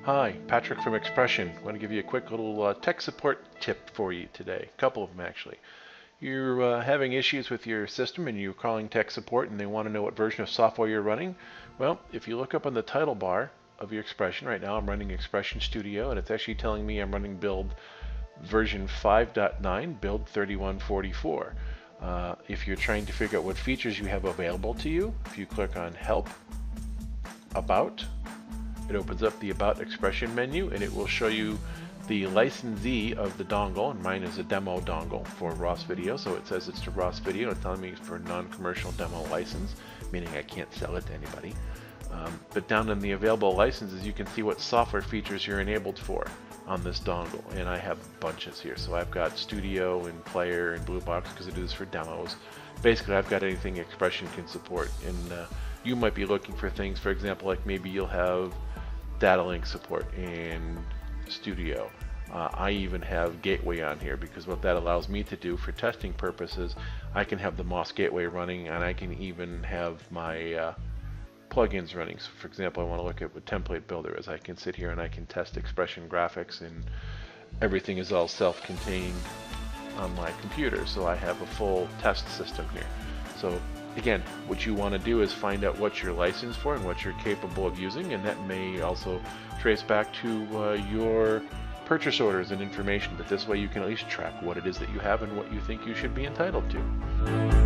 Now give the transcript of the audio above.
Hi, Patrick from XPression. I want to give you a quick little tech support tip for you today. A couple of them actually. You're having issues with your system and you're calling tech support and they want to know what version of software you're running. Well, if you look up on the title bar of your XPression, right now I'm running XPression Studio and it's actually telling me I'm running build version 5.9, build 3144. If you're trying to figure out what features you have available to you, if you click on Help, About, it opens up the About XPression menu and it will show you the licensee of the dongle, and mine is a demo dongle for ROS Video, so it says it's to ROS Video. It's telling me it's for a non-commercial demo license, meaning I can't sell it to anybody. But down in the available licenses, you can see what software features you're enabled for on this dongle, and I have bunches here. So I've got Studio and Player and Blue Box because I do this for demos. Basically, I've got anything XPression can support, and you might be looking for things, for example, like maybe you'll have data link support in Studio. I even have Gateway on here because what that allows me to do for testing purposes, I can have the MOS Gateway running and I can even have my plugins running. So for example, I want to look at what Template Builder is. I can sit here and I can test XPression graphics and everything is all self-contained on my computer. So I have a full test system here. So again, what you want to do is find out what you're licensed for and what you're capable of using, and that may also trace back to your purchase orders and information, but this way you can at least track what it is that you have and what you think you should be entitled to.